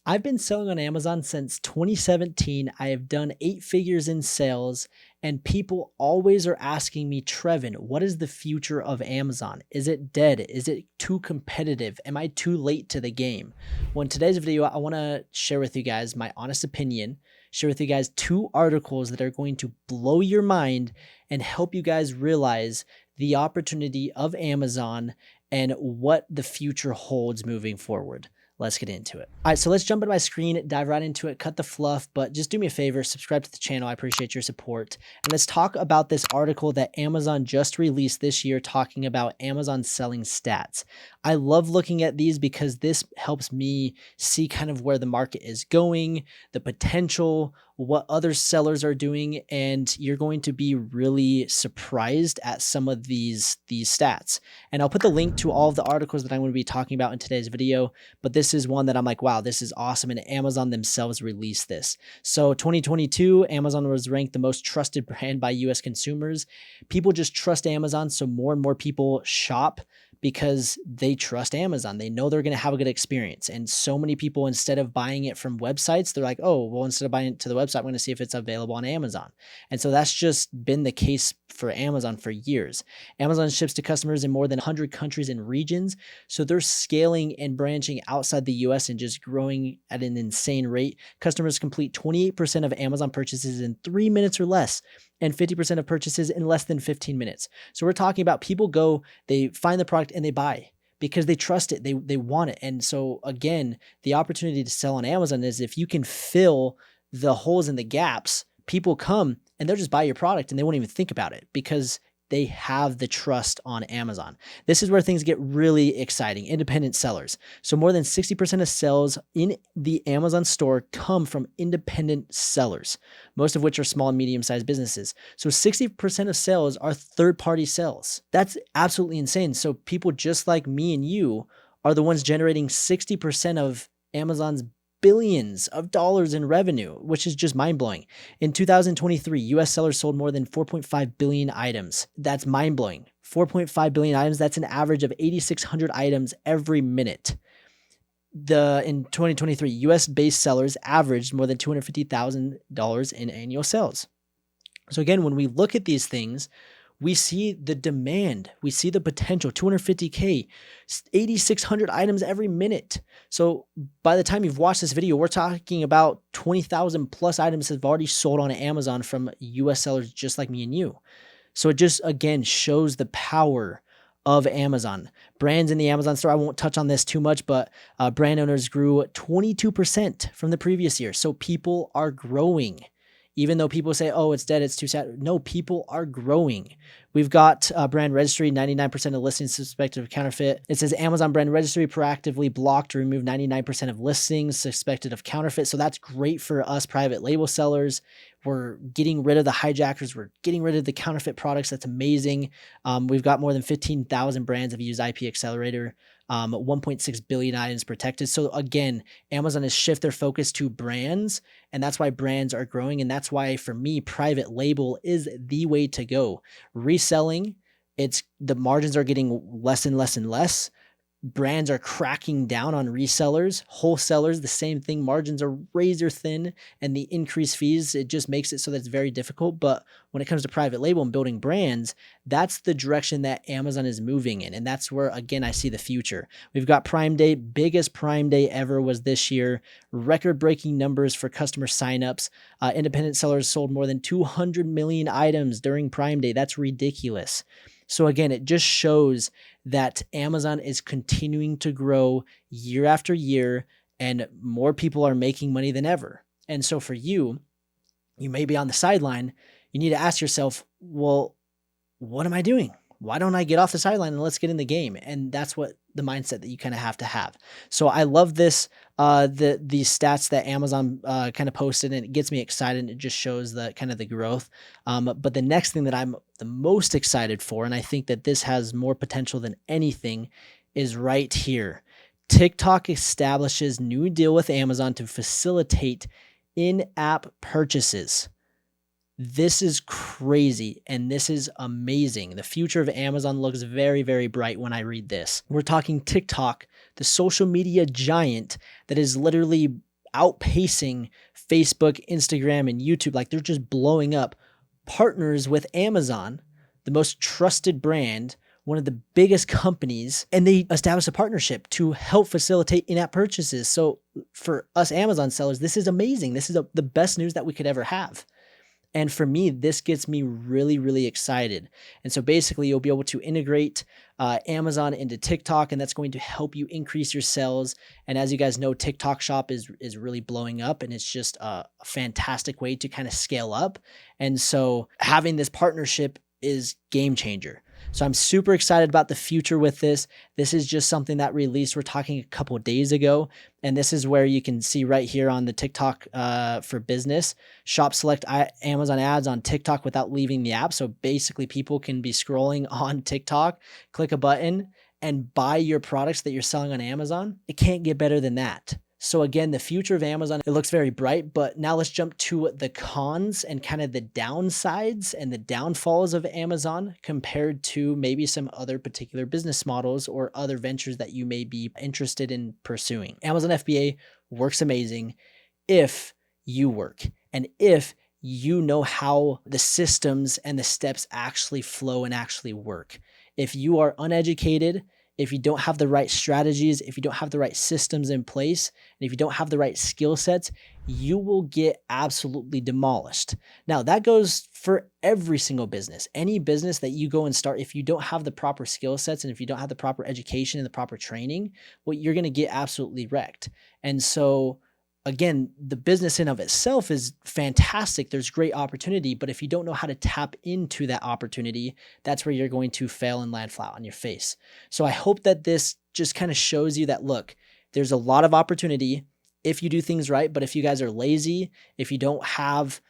I've been selling on Amazon since 2017. I have done 8 figures in sales, and people always are asking me, Trevin, what is the future of Amazon? Is it dead? Is it too competitive? Am I too late to the game? Well, in today's video, I want to share with you guys my honest opinion, share with you guys 2 articles that are going to blow your mind and help you guys realize the opportunity of Amazon and what the future holds moving forward. Let's get into it. All right, so let's jump into my screen, dive right into it, cut the fluff, but just do me a favor, subscribe to the channel. I appreciate your support. And let's talk about this article that Amazon just released this year talking about Amazon selling stats. I love looking at these because this helps me see kind of where the market is going, the potential, what other sellers are doing, and you're going to be really surprised at some of these stats. And I'll put the link to all of the articles that I'm going to be talking about in today's video, but this is one that I'm like, wow, this is awesome. And Amazon themselves released this. So 2022, Amazon was ranked the most trusted brand by US consumers. People just trust Amazon, so more and more people shop because they trust Amazon. They know they're going to have a good experience. And so many people, instead of buying it from websites, they're like, oh, well, instead of buying it to the website, I'm going to see if it's available on Amazon. And so that's just been the case for Amazon for years. Amazon ships to customers in more than 100 countries and regions. So they're scaling and branching outside the US and just growing at an insane rate. Customers complete 28% of Amazon purchases in 3 minutes or less, and 50% of purchases in less than 15 minutes. So we're talking about people go, they find the product and they buy because they trust it, they want it. And so again, the opportunity to sell on Amazon is if you can fill the holes and the gaps, people come and they'll just buy your product and they won't even think about it because they have the trust on Amazon. This is where things get really exciting. Independent sellers. So more than 60% of sales in the Amazon store come from independent sellers, most of which are small and medium-sized businesses. So 60% of sales are third-party sales. That's absolutely insane. So people just like me and you are the ones generating 60% of Amazon's billions of dollars in revenue, which is just mind-blowing. In 2023, US sellers sold more than 4.5 billion items. That's mind-blowing. 4.5 billion items, that's an average of 8,600 items every minute. In 2023, US-based sellers averaged more than $250,000 in annual sales. So again, when we look at these things, we see the demand, we see the potential, 250K, 8,600 items every minute. So by the time you've watched this video, we're talking about 20,000 plus items that have already sold on Amazon from US sellers just like me and you. So it just, again, shows the power of Amazon. Brands in the Amazon store, I won't touch on this too much, but brand owners grew 22% from the previous year. So people are growing. Even though people say, oh, it's dead, it's too sad. No, people are growing. We've got brand registry, 99% of listings suspected of counterfeit. It says Amazon brand registry proactively blocked or removed 99% of listings suspected of counterfeit. So that's great for us private label sellers. We're getting rid of the hijackers. We're getting rid of the counterfeit products. That's amazing. We've got more than 15,000 brands have used IP Accelerator. 1.6 billion items protected. So again, Amazon has shifted their focus to brands, and that's why brands are growing. And that's why, for me, private label is the way to go. Reselling, the margins are getting less and less and less. Brands are cracking down on resellers. Wholesalers, the same thing. Margins are razor thin, and the increased fees, it just makes it so that it's very difficult. But when it comes to private label and building brands, that's the direction that Amazon is moving in. And that's where, again, I see the future. We've got Prime Day. Biggest Prime Day ever was this year. Record-breaking numbers for customer signups. Independent sellers sold more than 200 million items during Prime Day. That's ridiculous. So again, it just shows that Amazon is continuing to grow year after year, and more people are making money than ever. And so for you, you may be on the sideline. You need to ask yourself, well, what am I doing? Why don't I get off the sideline and let's get in the game? And that's what the mindset that you kind of have to have. So I love this, these stats that Amazon kind of posted, and it gets me excited. And it just shows the kind of the growth. But the next thing that I'm the most excited for, and I think that this has more potential than anything, is right here. TikTok establishes new deal with Amazon to facilitate in-app purchases. This is crazy, and this is amazing. The future of Amazon looks very, very bright when I read this. We're talking TikTok, the social media giant that is literally outpacing Facebook, Instagram, and YouTube. Like they're just blowing up. Partners with Amazon, the most trusted brand, one of the biggest companies, and they established a partnership to help facilitate in-app purchases. So for us Amazon sellers, this is amazing. This is the best news that we could ever have. And for me, this gets me really, really excited. And so basically, you'll be able to integrate Amazon into TikTok, and that's going to help you increase your sales. And as you guys know, TikTok Shop is really blowing up, and it's just a fantastic way to kind of scale up. And so having this partnership is game changer. So I'm super excited about the future with this. This is just something that released. We're talking a couple of days ago. And this is where you can see right here on the TikTok for business, shop select Amazon ads on TikTok without leaving the app. So basically people can be scrolling on TikTok, click a button and buy your products that you're selling on Amazon. It can't get better than that. So again, the future of Amazon, it looks very bright, but now let's jump to the cons and kind of the downsides and the downfalls of Amazon compared to maybe some other particular business models or other ventures that you may be interested in pursuing. Amazon FBA works amazing if you work and if you know how the systems and the steps actually flow and actually work. If you are uneducated, if you don't have the right strategies, if you don't have the right systems in place, and if you don't have the right skill sets, you will get absolutely demolished. Now, that goes for every single business. Any business that you go and start, if you don't have the proper skill sets and if you don't have the proper education and the proper training, well, you're going to get absolutely wrecked. And so again, the business in of itself is fantastic. There's great opportunity, but if you don't know how to tap into that opportunity, that's where you're going to fail and land flat on your face. So I hope that this just kind of shows you that, look, there's a lot of opportunity if you do things right, but if you guys are lazy, if you don't have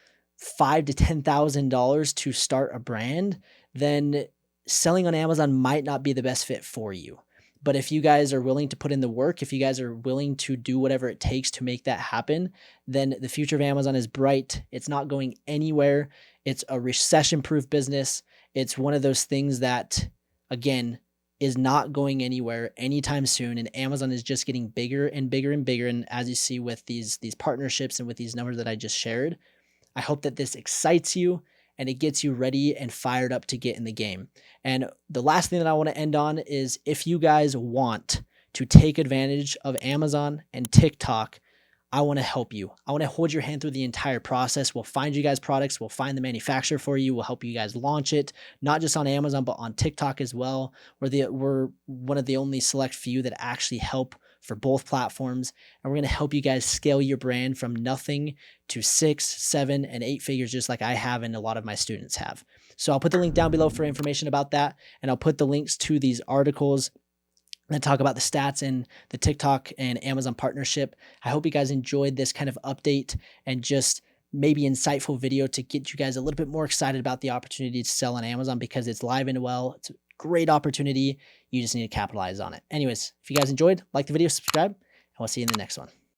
$5,000 to $10,000 to start a brand, then selling on Amazon might not be the best fit for you. But if you guys are willing to put in the work, if you guys are willing to do whatever it takes to make that happen, then the future of Amazon is bright. It's not going anywhere. It's a recession-proof business. It's one of those things that, again, is not going anywhere anytime soon. And Amazon is just getting bigger and bigger and bigger. And as you see with these partnerships and with these numbers that I just shared, I hope that this excites you and it gets you ready and fired up to get in the game. And the last thing that I want to end on is if you guys want to take advantage of Amazon and TikTok, I want to help you. I want to hold your hand through the entire process. We'll find you guys products. We'll find the manufacturer for you. We'll help you guys launch it, not just on Amazon, but on TikTok as well. We're one of the only select few that actually help for both platforms. And we're going to help you guys scale your brand from nothing to 6, 7, and 8 figures, just like I have and a lot of my students have. So I'll put the link down below for information about that. And I'll put the links to these articles that talk about the stats and the TikTok and Amazon partnership. I hope you guys enjoyed this kind of update and just maybe insightful video to get you guys a little bit more excited about the opportunity to sell on Amazon because it's live and well. It's a great opportunity. You just need to capitalize on it. Anyways, if you guys enjoyed, like the video, subscribe, and we'll see you in the next one.